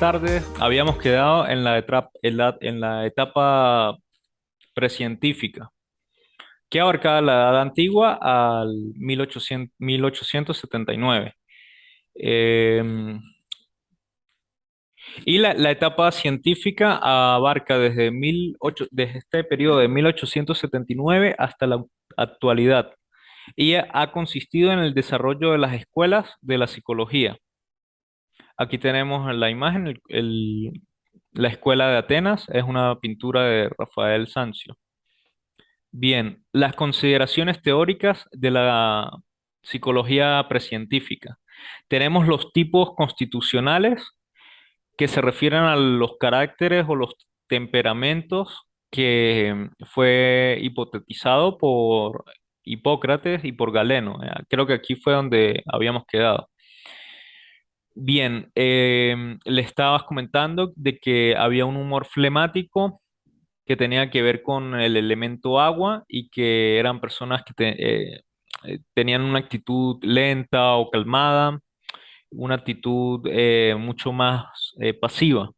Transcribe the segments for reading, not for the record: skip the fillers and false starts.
tardes. Habíamos quedado en la etapa precientífica, que abarcaba la Edad Antigua al 1879. Eh, y la etapa científica abarca desde este periodo de 1879 hasta la actualidad. Y ha consistido en el desarrollo de las escuelas de la psicología. Aquí tenemos la imagen, la escuela de Atenas, es una pintura de Rafael Sanzio. Bien, las consideraciones teóricas de la psicología prescientífica. Tenemos los tipos constitucionales que se refieren a los caracteres o los temperamentos que fue hipotetizado por Hipócrates y por Galeno. Creo que aquí fue donde habíamos quedado. Bien, le estabas comentando de que había un humor flemático que tenía que ver con el elemento agua y que eran personas que tenían una actitud lenta o calmada, una actitud mucho más pasiva,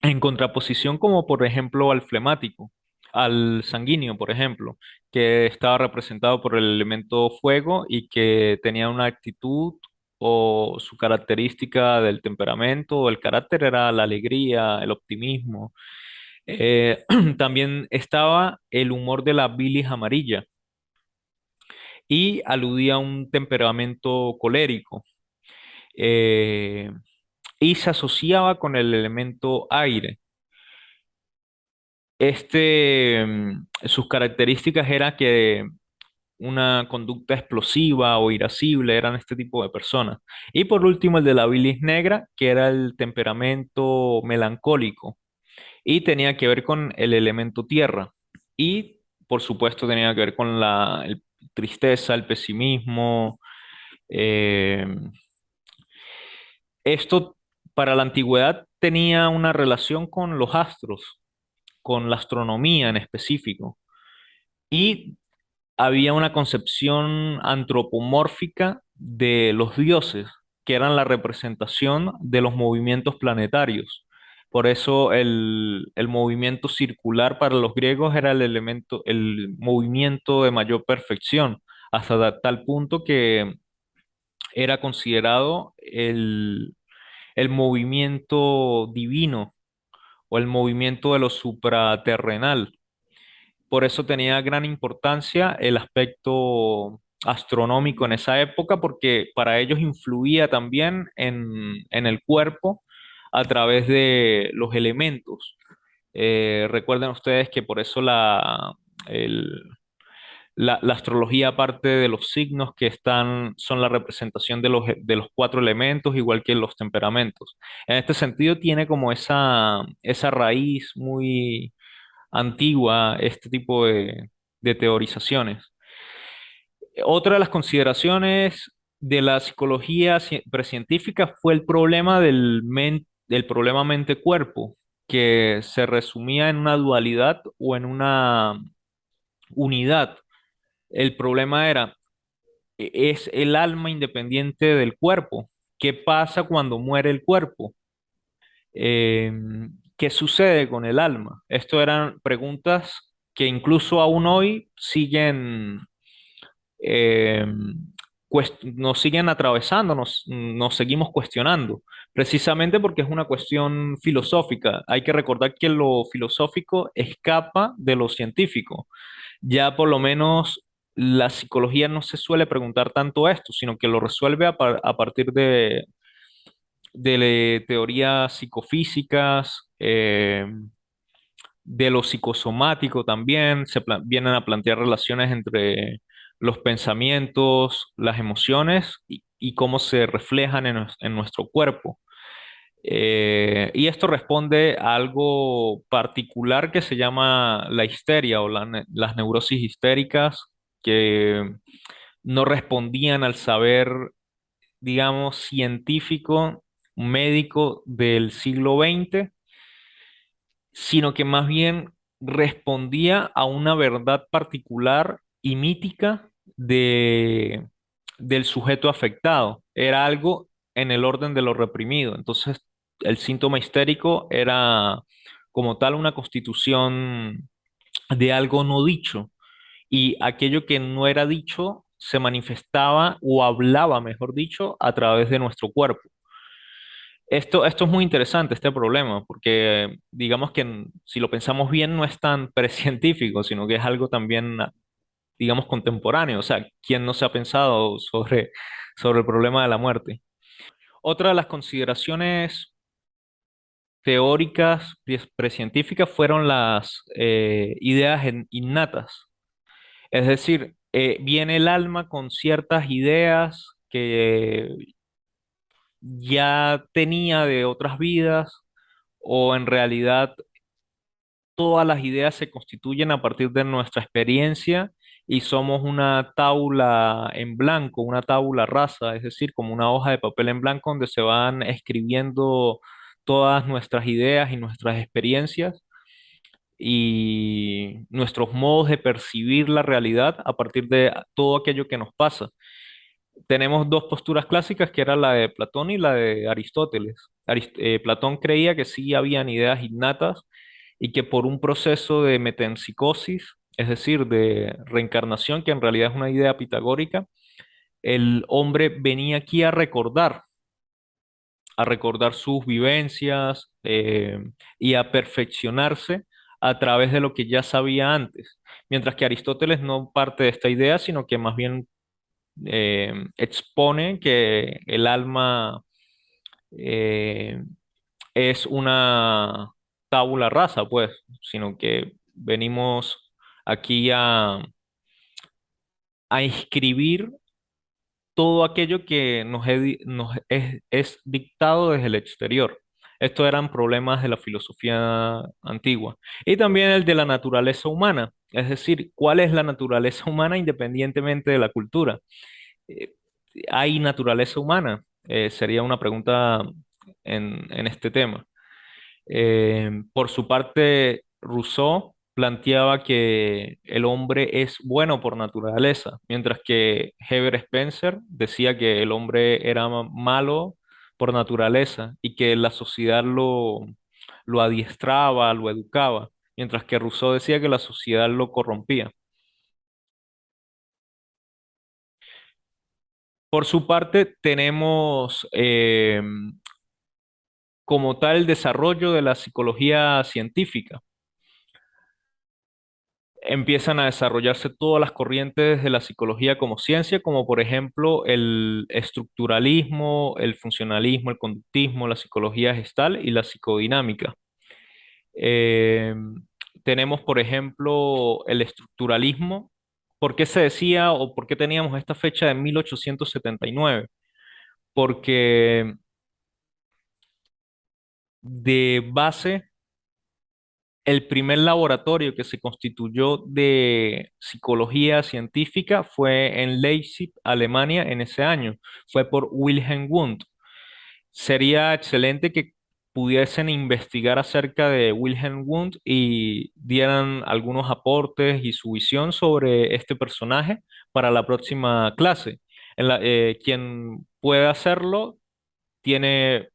en contraposición como por ejemplo al flemático, al sanguíneo, por ejemplo, que estaba representado por el elemento fuego y que tenía una actitud o su característica del temperamento o el carácter era la alegría, el optimismo. También estaba el humor de la bilis amarilla y aludía a un temperamento colérico. eh, y se asociaba con el elemento aire. Sus características era que una conducta explosiva o irascible eran este tipo de personas. Y por último, el de la bilis negra, que era el temperamento melancólico y tenía que ver con el elemento tierra. Y por supuesto tenía que ver con la tristeza, el pesimismo. eh, Esto para la antigüedad tenía una relación con los astros, con la astronomía en específico. Y había una concepción antropomórfica de los dioses, que eran la representación de los movimientos planetarios. Por eso el movimiento circular para los griegos era el movimiento de mayor perfección, hasta tal punto que era considerado el movimiento divino o el movimiento de lo supraterrenal. Por eso tenía gran importancia el aspecto astronómico en esa época, porque para ellos influía también en el cuerpo a través de los elementos. Recuerden ustedes que por eso el- la astrología, aparte de los signos que son la representación de los cuatro elementos, igual que los temperamentos. En este sentido, tiene como esa raíz muy antigua este tipo de teorizaciones. Otra de las consideraciones de la psicología precientífica fue el problema del problema mente-cuerpo, que se resumía en una dualidad o en una unidad. El problema era, ¿es el alma independiente del cuerpo? ¿Qué pasa cuando muere el cuerpo? Eh, ¿Qué sucede con el alma? Esto eran preguntas que incluso aún hoy eh, nos siguen atravesando, nos seguimos cuestionando, precisamente porque es una cuestión filosófica. Hay que recordar que lo filosófico escapa de lo científico. Ya por lo menos la psicología no se suele preguntar tanto esto, sino que lo resuelve a partir de teorías psicofísicas, de lo psicosomático también, vienen a plantear relaciones entre los pensamientos, las emociones y cómo se reflejan en nuestro cuerpo. Y esto responde a algo particular que se llama la histeria o las neurosis histéricas que no respondían al saber, digamos, científico, médico del siglo XX, sino que más bien respondía a una verdad particular y mítica del sujeto afectado. Era algo en el orden de lo reprimido. Entonces, el síntoma histérico era como tal una constitución de algo no dicho y aquello que no era dicho se manifestaba o hablaba, mejor dicho, a través de nuestro cuerpo. Esto es muy interesante, este problema, porque digamos que si lo pensamos bien no es tan precientífico, sino que es algo también, digamos, contemporáneo. O sea, ¿quién no se ha pensado sobre el problema de la muerte? Otra de las consideraciones teóricas precientíficas fueron las ideas innatas. Es decir, viene el alma con ciertas ideas que ya tenía de otras vidas o en realidad todas las ideas se constituyen a partir de nuestra experiencia y somos una tabla en blanco, una tabla rasa, es decir, como una hoja de papel en blanco donde se van escribiendo todas nuestras ideas y nuestras experiencias y nuestros modos de percibir la realidad a partir de todo aquello que nos pasa. Tenemos dos posturas clásicas, que era la de Platón y la de Aristóteles. Platón creía que sí habían ideas innatas y que por un proceso de metempsicosis, es decir, de reencarnación, que en realidad es una idea pitagórica, el hombre venía aquí a recordar sus vivencias y a perfeccionarse a través de lo que ya sabía antes. Mientras que Aristóteles no parte de esta idea, sino que más bien expone que el alma eh, es una tabula rasa, pues, sino que venimos aquí a inscribir todo aquello que nos es dictado desde el exterior. Estos eran problemas de la filosofía antigua. Y también el de la naturaleza humana, es decir, ¿cuál es la naturaleza humana independientemente de la cultura? Eh, ¿Hay naturaleza humana? Sería una pregunta en este tema. Por su parte, Rousseau planteaba que el hombre es bueno por naturaleza, mientras que Heber Spencer decía que el hombre era malo por naturaleza y que la sociedad lo adiestraba, lo educaba, mientras que Rousseau decía que la sociedad lo corrompía. Por su parte, tenemos como tal el desarrollo de la psicología científica. Empiezan a desarrollarse todas las corrientes de la psicología como ciencia, como por ejemplo el estructuralismo, el funcionalismo, el conductismo, la psicología gestal y la psicodinámica. Eh, Tenemos, por ejemplo, el estructuralismo. ¿Por qué se decía o por qué teníamos esta fecha de 1879? Porque de base el primer laboratorio que se constituyó de psicología científica fue en Leipzig, Alemania, en ese año. Fue por Wilhelm Wundt. Sería excelente que pudiesen investigar acerca de Wilhelm Wundt y dieran algunos aportes y su visión sobre este personaje para la próxima clase. Quien pueda hacerlo tiene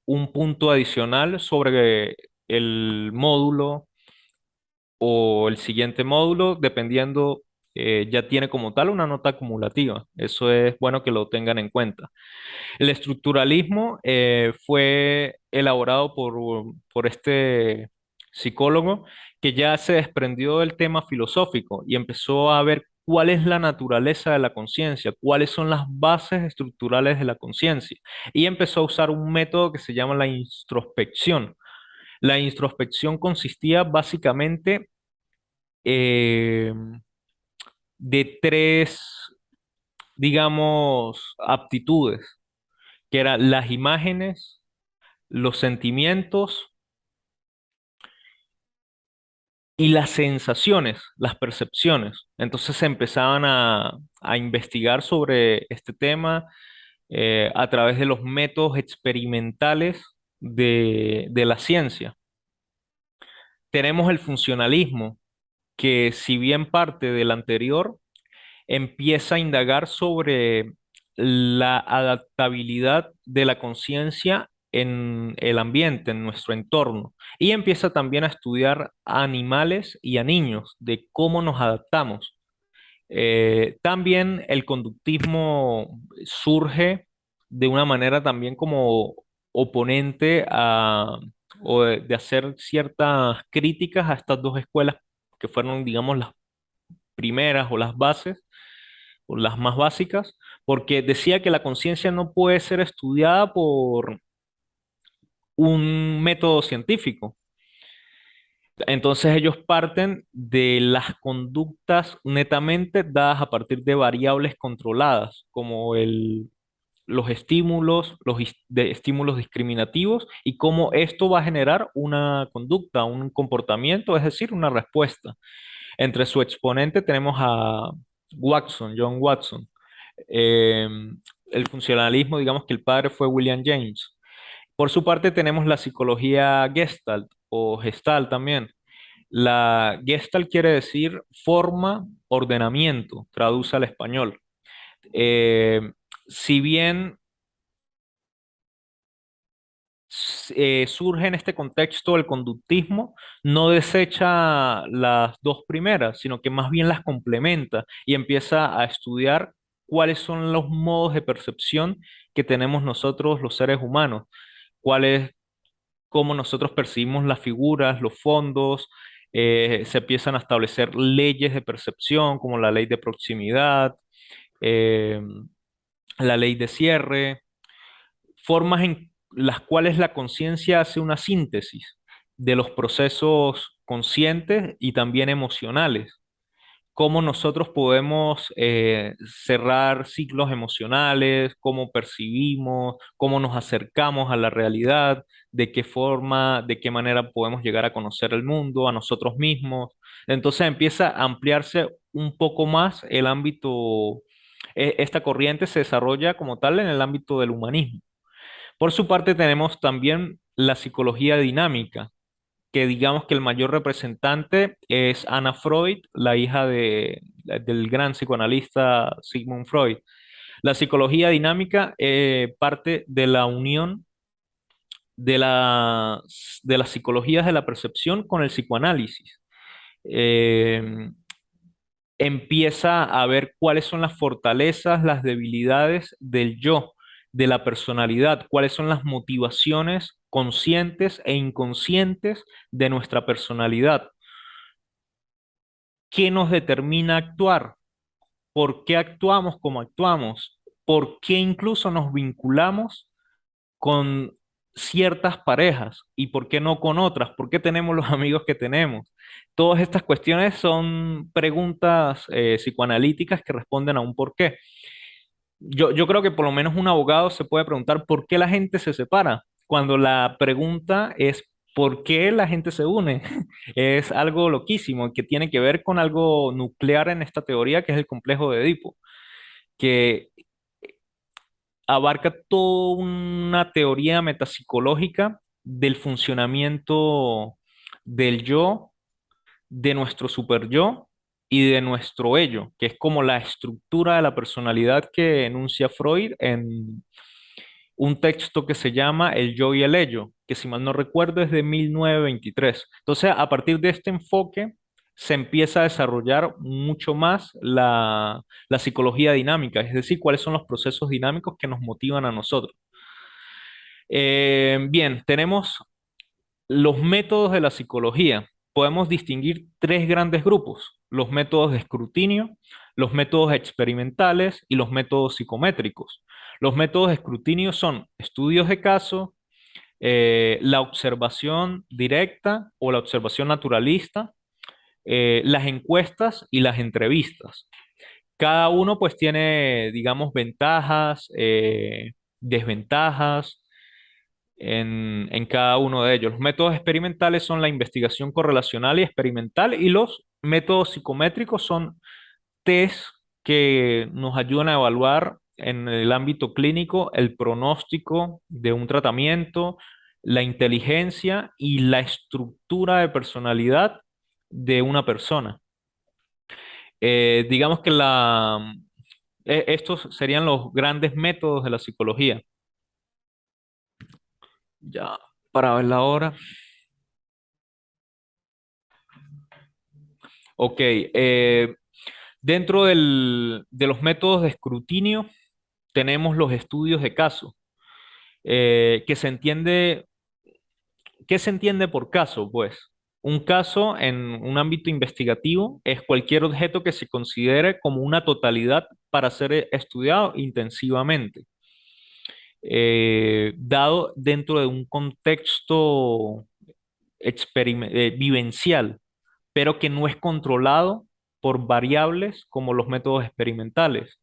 un punto adicional sobre el módulo o el siguiente módulo, dependiendo, ya tiene como tal una nota acumulativa. Eso es bueno que lo tengan en cuenta. El estructuralismo fue elaborado por este psicólogo que ya se desprendió del tema filosófico y empezó a ver cuál es la naturaleza de la conciencia, cuáles son las bases estructurales de la conciencia. Y empezó a usar un método que se llama la introspección. La introspección consistía básicamente eh, de tres, digamos, aptitudes, que eran las imágenes, los sentimientos y las sensaciones, las percepciones. Entonces se empezaban a investigar sobre este tema a través de los métodos experimentales de la ciencia. Tenemos el funcionalismo, que si bien parte del anterior, empieza a indagar sobre la adaptabilidad de la conciencia en el ambiente, en nuestro entorno, y empieza también a estudiar a animales y a niños, de cómo nos adaptamos. También el conductismo surge de una manera también como oponente a, o de hacer ciertas críticas a estas dos escuelas que fueron, digamos, las primeras o las bases, o las más básicas, porque decía que la conciencia no puede ser estudiada por un método científico. Entonces ellos parten de las conductas netamente dadas a partir de variables controladas, como los estímulos, estímulos discriminativos y cómo esto va a generar una conducta, un comportamiento, es decir, una respuesta. Entre su exponente tenemos a Watson, John Watson. Eh, el funcionalismo, digamos que el padre fue William James. Por su parte tenemos la psicología Gestalt o Gestalt también. La Gestalt quiere decir forma, ordenamiento, traduce al español. Eh, si bien surge en este contexto el conductismo, no desecha las dos primeras, sino que más bien las complementa y empieza a estudiar cuáles son los modos de percepción que tenemos nosotros los seres humanos, cuáles, cómo nosotros percibimos las figuras, los fondos, se empiezan a establecer leyes de percepción como la ley de proximidad, eh, la ley de cierre, formas en las cuales la conciencia hace una síntesis de los procesos conscientes y también emocionales. Cómo nosotros podemos cerrar ciclos emocionales, cómo percibimos, cómo nos acercamos a la realidad, de qué forma, de qué manera podemos llegar a conocer el mundo, a nosotros mismos. Entonces empieza a ampliarse un poco más el ámbito, esta corriente se desarrolla como tal en el ámbito del humanismo. Por su parte, tenemos también la psicología dinámica, que digamos que el mayor representante es Anna Freud, la hija del gran psicoanalista Sigmund Freud. La psicología dinámica parte de la unión de las psicologías de la percepción con el psicoanálisis. Eh, Empieza a ver cuáles son las fortalezas, las debilidades del yo, de la personalidad, cuáles son las motivaciones conscientes e inconscientes de nuestra personalidad, qué nos determina actuar, por qué actuamos como actuamos, por qué incluso nos vinculamos con ciertas parejas y por qué no con otras, por qué tenemos los amigos que tenemos. Todas estas cuestiones son preguntas psicoanalíticas que responden a un por qué. Yo creo que por lo menos un abogado se puede preguntar por qué la gente se separa, cuando la pregunta es por qué la gente se une. Es algo loquísimo que tiene que ver con algo nuclear en esta teoría, que es el complejo de Edipo, que abarca toda una teoría metapsicológica del funcionamiento del yo, de nuestro superyo y de nuestro ello, que es como la estructura de la personalidad que enuncia Freud en un texto que se llama El yo y el ello, que si mal no recuerdo es de 1923. Entonces, a partir de este enfoque, se empieza a desarrollar mucho más la psicología dinámica, es decir, cuáles son los procesos dinámicos que nos motivan a nosotros. Bien, tenemos los métodos de la psicología. Podemos distinguir tres grandes grupos: los métodos de escrutinio, los métodos experimentales y los métodos psicométricos. Los métodos de escrutinio son estudios de caso, la observación directa o la observación naturalista, las encuestas y las entrevistas. Cada uno pues tiene, digamos, ventajas, desventajas en cada uno de ellos. Los métodos experimentales son la investigación correlacional y experimental, y los métodos psicométricos son test que nos ayudan a evaluar en el ámbito clínico el pronóstico de un tratamiento, la inteligencia y la estructura de personalidad de una persona. Digamos que estos serían los grandes métodos de la psicología. Ya, para ver la hora. Ok, dentro de los métodos de escrutinio tenemos los estudios de caso, que se entiende, ¿qué se entiende por caso? Pues un caso en un ámbito investigativo es cualquier objeto que se considere como una totalidad para ser estudiado intensivamente, dado dentro de un contexto vivencial, pero que no es controlado por variables como los métodos experimentales.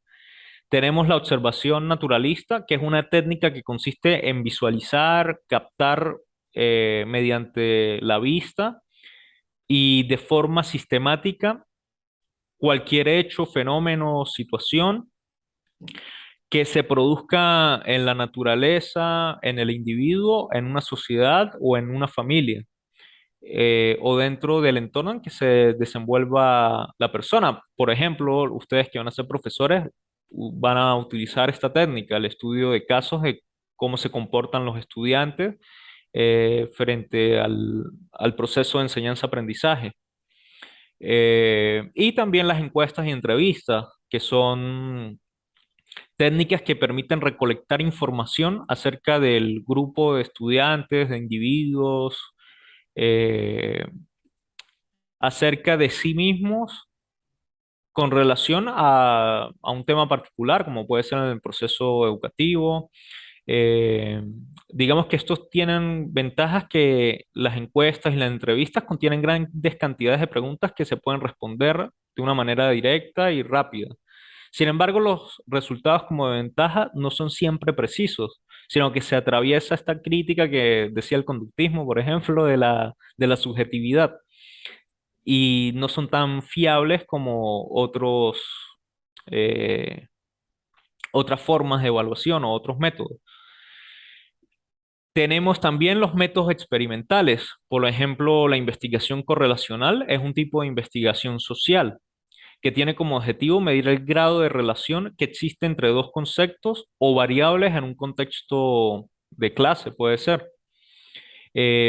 Tenemos la observación naturalista, que es una técnica que consiste en visualizar, captar mediante la vista y de forma sistemática cualquier hecho, fenómeno, situación que se produzca en la naturaleza, en el individuo, en una sociedad o en una familia, o dentro del entorno en que se desenvuelva la persona. Por ejemplo, ustedes que van a ser profesores van a utilizar esta técnica, el estudio de casos de cómo se comportan los estudiantes frente al proceso de enseñanza-aprendizaje. Y también las encuestas y entrevistas, que son técnicas que permiten recolectar información acerca del grupo de estudiantes, de individuos, eh, acerca de sí mismos con relación a un tema particular, como puede ser en el proceso educativo. Eh, digamos que estos tienen ventajas que las encuestas y las entrevistas contienen grandes cantidades de preguntas que se pueden responder de una manera directa y rápida. Sin embargo, los resultados como de ventaja no son siempre precisos, sino que se atraviesa esta crítica que decía el conductismo, por ejemplo, de la subjetividad, y no son tan fiables como eh, otras formas de evaluación o otros métodos. Tenemos también los métodos experimentales. Por ejemplo, la investigación correlacional es un tipo de investigación social que tiene como objetivo medir el grado de relación que existe entre dos conceptos o variables en un contexto de clase, puede ser.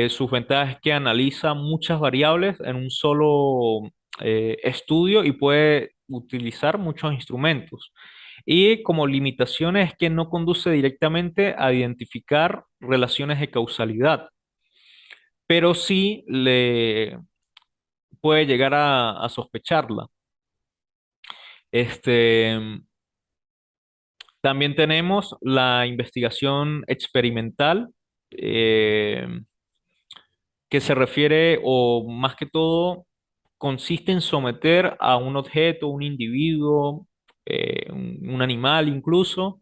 Sus ventajas es que analiza muchas variables en un solo estudio y puede utilizar muchos instrumentos. Y como limitaciones es que no conduce directamente a identificar relaciones de causalidad, pero sí le puede llegar a sospecharla. Este, también tenemos la investigación experimental, eh, que se refiere, o más que todo, consiste en someter a un objeto, un individuo, un animal incluso,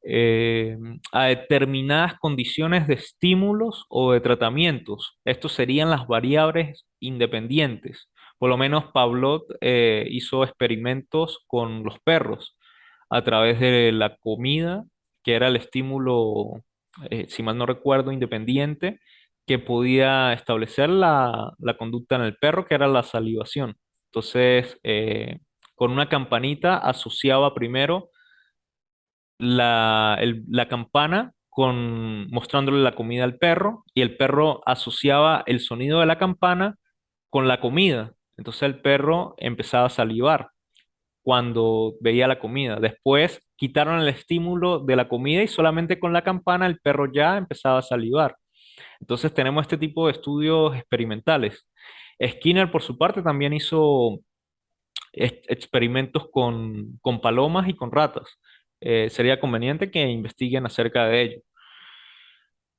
eh, a determinadas condiciones de estímulos o de tratamientos. Estos serían las variables independientes. Por lo menos Pavlov hizo experimentos con los perros a través de la comida, que era el estímulo, si mal no recuerdo, independiente, que podía establecer la conducta en el perro, que era la salivación. Entonces, con una campanita asociaba primero la campana mostrándole la comida al perro, y el perro asociaba el sonido de la campana con la comida. Entonces el perro empezaba a salivar cuando veía la comida. Después quitaron el estímulo de la comida y solamente con la campana el perro ya empezaba a salivar. Entonces tenemos este tipo de estudios experimentales. Skinner, por su parte, también hizo experimentos con palomas y con ratas. Sería conveniente que investiguen acerca de ello.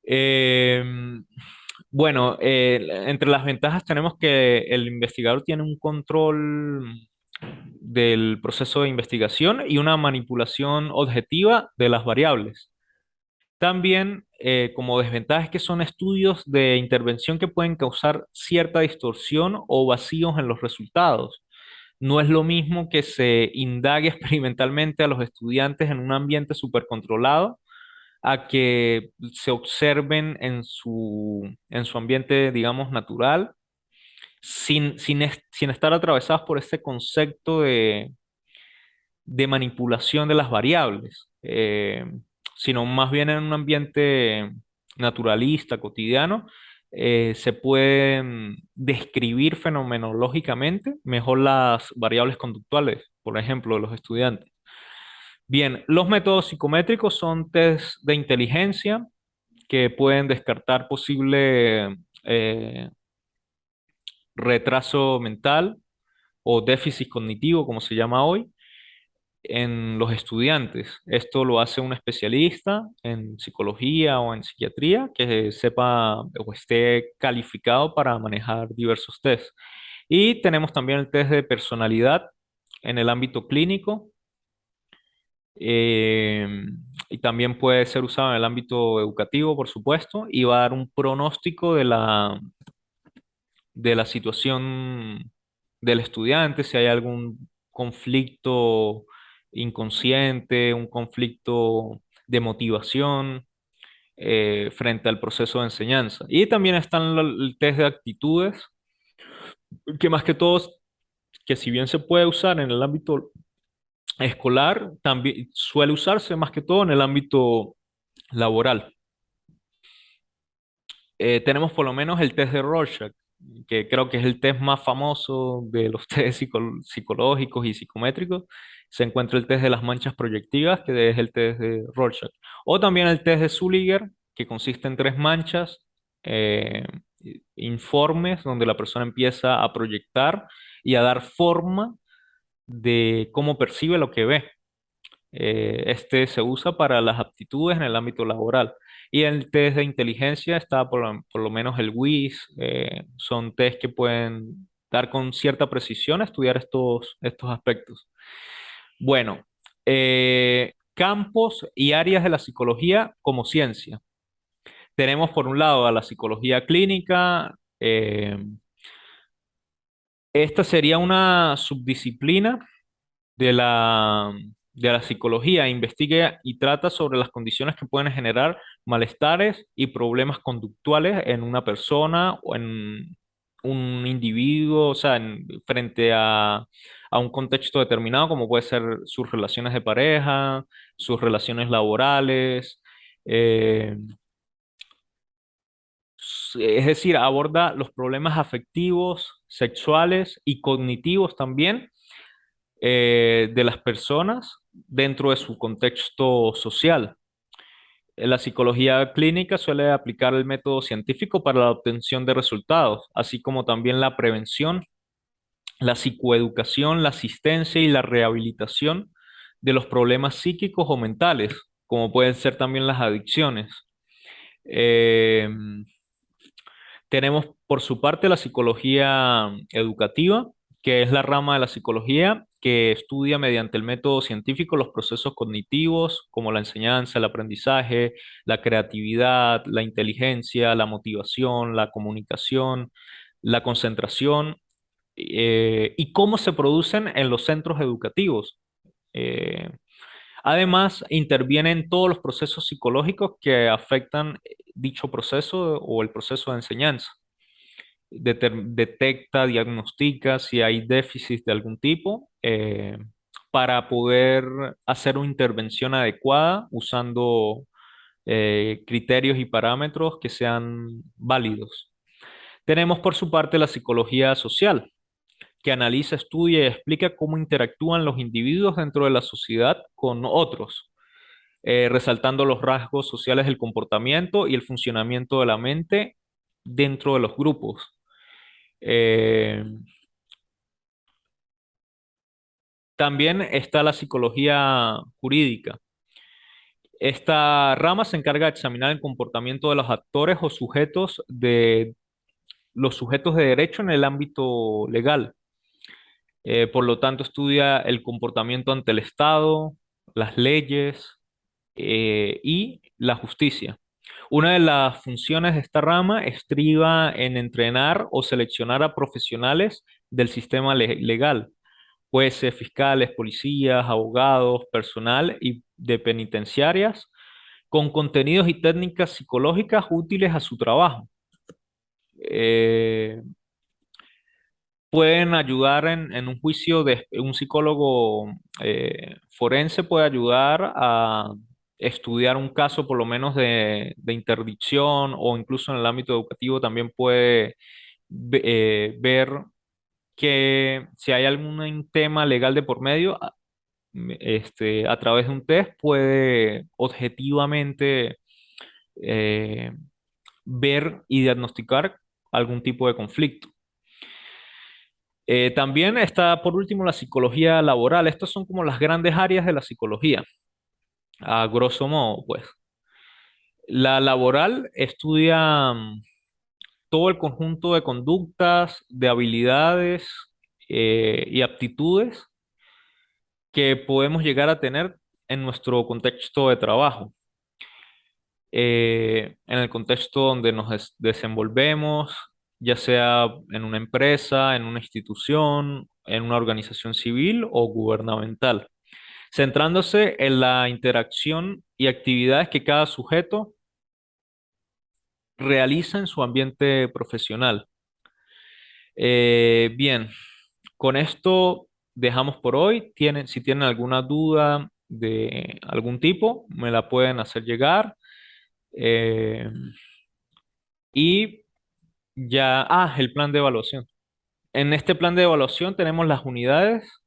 Eh, bueno, entre las ventajas tenemos que el investigador tiene un control del proceso de investigación y una manipulación objetiva de las variables. También, como desventajas, que son estudios de intervención que pueden causar cierta distorsión o vacíos en los resultados. No es lo mismo que se indague experimentalmente a los estudiantes en un ambiente súper controlado a que se observen en su ambiente, digamos, natural, sin estar atravesados por este concepto de manipulación de las variables, sino más bien en un ambiente naturalista, cotidiano, se pueden describir fenomenológicamente mejor las variables conductuales, por ejemplo, de los estudiantes. Bien, los métodos psicométricos son test de inteligencia que pueden descartar posible retraso mental o déficit cognitivo, como se llama hoy, en los estudiantes. Esto lo hace un especialista en psicología o en psiquiatría que sepa o esté calificado para manejar diversos tests. Y tenemos también el test de personalidad en el ámbito clínico, eh, y también puede ser usado en el ámbito educativo, por supuesto, y va a dar un pronóstico de la situación del estudiante, si hay algún conflicto inconsciente, un conflicto de motivación frente al proceso de enseñanza. Y también están el test de actitudes, que más que todo, que si bien se puede usar en el ámbito escolar, también suele usarse más que todo en el ámbito laboral. Tenemos por lo menos el test de Rorschach, que creo que es el test más famoso de los test psicológicos y psicométricos. Se encuentra el test de las manchas proyectivas, que es el test de Rorschach. O también el test de Zülliger, que consiste en tres manchas eh, informes, donde la persona empieza a proyectar y a dar forma de cómo percibe lo que ve. Este se usa para las aptitudes en el ámbito laboral. Y el test de inteligencia está por lo menos el WIS. Son test que pueden dar con cierta precisión a estudiar estos aspectos. Bueno, campos y áreas de la psicología como ciencia. Tenemos por un lado a la psicología clínica. Esta sería una subdisciplina de de la psicología, investiga y trata sobre las condiciones que pueden generar malestares y problemas conductuales en una persona o en un individuo, o sea, frente a un contexto determinado, como puede ser sus relaciones de pareja, sus relaciones laborales. eh, es decir, aborda los problemas afectivos, sexuales y cognitivos también de las personas dentro de su contexto social. La psicología clínica suele aplicar el método científico para la obtención de resultados, así como también la prevención, la psicoeducación, la asistencia y la rehabilitación de los problemas psíquicos o mentales, como pueden ser también las adicciones. Eh, Tenemos por su parte la psicología educativa, que es la rama de la psicología que estudia mediante el método científico los procesos cognitivos, como la enseñanza, el aprendizaje, la creatividad, la inteligencia, la motivación, la comunicación, la concentración, y cómo se producen en los centros educativos. Eh, Además, interviene en todos los procesos psicológicos que afectan dicho proceso o el proceso de enseñanza. Detecta, diagnostica si hay déficit de algún tipo, para poder hacer una intervención adecuada usando criterios y parámetros que sean válidos. Tenemos por su parte la psicología social, que analiza, estudia y explica cómo interactúan los individuos dentro de la sociedad con otros, resaltando los rasgos sociales del comportamiento y el funcionamiento de la mente dentro de los grupos. Eh, También está la psicología jurídica. Esta rama se encarga de examinar el comportamiento de los actores o sujetos de los sujetos de derecho en el ámbito legal. Por lo tanto, estudia el comportamiento ante el Estado, las leyes, y la justicia. Una de las funciones de esta rama estriba en entrenar o seleccionar a profesionales del sistema legal, jueces, fiscales, policías, abogados, personal y de penitenciarias, con contenidos y técnicas psicológicas útiles a su trabajo. Eh, Pueden ayudar en un juicio de un psicólogo forense puede ayudar estudiar un caso por lo menos de interdicción o incluso en el ámbito educativo también puede ver que si hay algún tema legal de por medio, a través de un test puede objetivamente eh, ver y diagnosticar algún tipo de conflicto. También está, por último, la psicología laboral. Estas son como las grandes áreas de la psicología, a grosso modo, pues. La laboral estudia todo el conjunto de conductas, de habilidades y aptitudes que podemos llegar a tener en nuestro contexto de trabajo. En el contexto donde nos desenvolvemos, ya sea en una empresa, en una institución, en una organización civil o gubernamental, centrándose en la interacción y actividades que cada sujeto realiza en su ambiente profesional. Bien, con esto dejamos por hoy. Si tienen alguna duda de algún tipo, me la pueden hacer llegar. Eh, y ya, el plan de evaluación. En este plan de evaluación tenemos las unidades.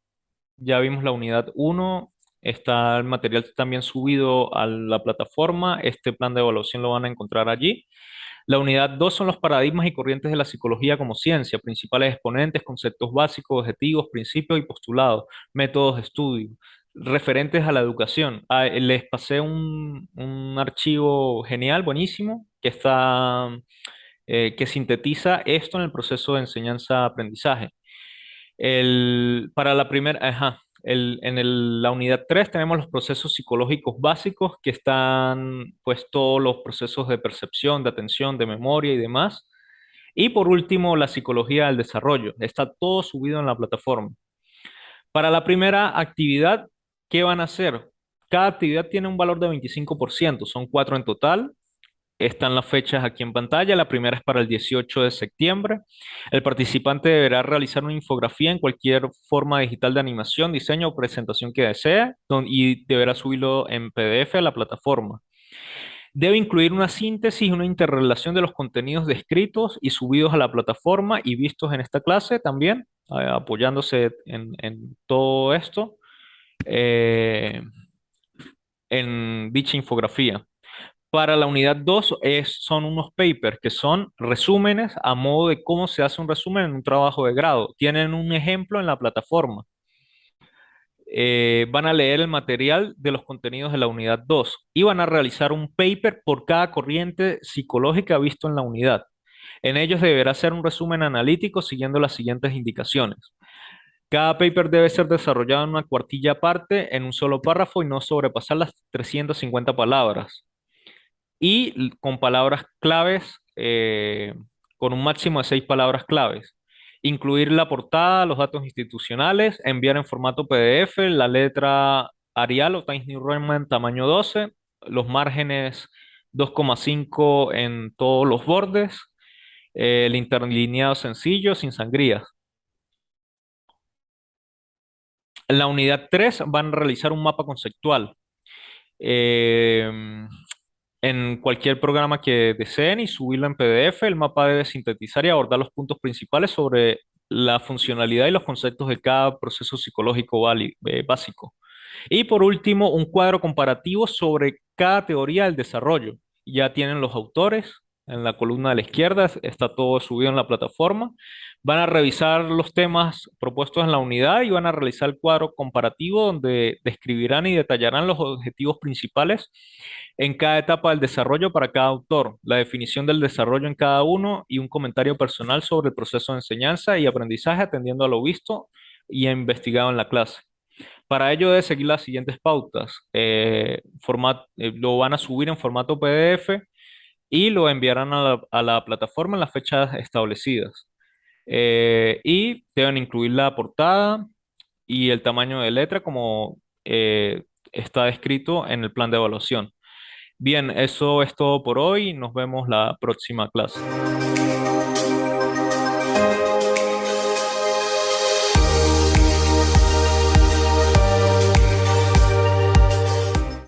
Ya vimos la unidad uno. Está el material también subido a la plataforma. Este plan de evaluación lo van a encontrar allí. La unidad 2 son los paradigmas y corrientes de la psicología como ciencia, principales exponentes, conceptos básicos, objetivos, principios y postulados, métodos de estudio, referentes a la educación. Les pasé un archivo genial, buenísimo, que sintetiza esto en el proceso de enseñanza-aprendizaje. Para la primera, la unidad 3 tenemos los procesos psicológicos básicos, que están pues todos los procesos de percepción, de atención, de memoria y demás. Y por último, la psicología del desarrollo. Está todo subido en la plataforma. Para la primera actividad, ¿qué van a hacer? Cada actividad tiene un valor de 25%, son 4 en total. Están las fechas aquí en pantalla. La primera es para el 18 de septiembre. El participante deberá realizar una infografía en cualquier forma digital de animación, diseño o presentación que desee y deberá subirlo en PDF a la plataforma. Debe incluir una síntesis y una interrelación de los contenidos descritos y subidos a la plataforma y vistos en esta clase también, apoyándose en todo esto eh, en dicha infografía. Para la unidad 2 son unos papers que son resúmenes a modo de cómo se hace un resumen en un trabajo de grado. Tienen un ejemplo en la plataforma. Van a leer el material de los contenidos de la unidad 2 y van a realizar un paper por cada corriente psicológica visto en la unidad. En ellos deberá hacer un resumen analítico siguiendo las siguientes indicaciones. Cada paper debe ser desarrollado en una cuartilla aparte, en un solo párrafo y no sobrepasar las 350 palabras y con palabras claves, con un máximo de 6 palabras claves. Incluir la portada, los datos institucionales, enviar en formato PDF, la letra Arial o Times New Roman tamaño 12, los márgenes 2,5 en todos los bordes, el interlineado sencillo, sin sangrías. En la unidad 3 van a realizar un mapa conceptual. Eh, en cualquier programa que deseen y subirlo en PDF. El mapa debe sintetizar y abordar los puntos principales sobre la funcionalidad y los conceptos de cada proceso psicológico básico. Y por último, un cuadro comparativo sobre cada teoría del desarrollo. Ya tienen los autores en la columna de la izquierda, está todo subido en la plataforma. Van a revisar los temas propuestos en la unidad y van a realizar el cuadro comparativo donde describirán y detallarán los objetivos principales en cada etapa del desarrollo para cada autor, la definición del desarrollo en cada uno y un comentario personal sobre el proceso de enseñanza y aprendizaje atendiendo a lo visto y investigado en la clase. Para ello debe seguir las siguientes pautas. Lo van a subir en formato PDF y lo enviarán a la plataforma en las fechas establecidas. Y deben incluir la portada y el tamaño de letra como está descrito en el plan de evaluación. Bien, eso es todo por hoy. Nos vemos la próxima clase.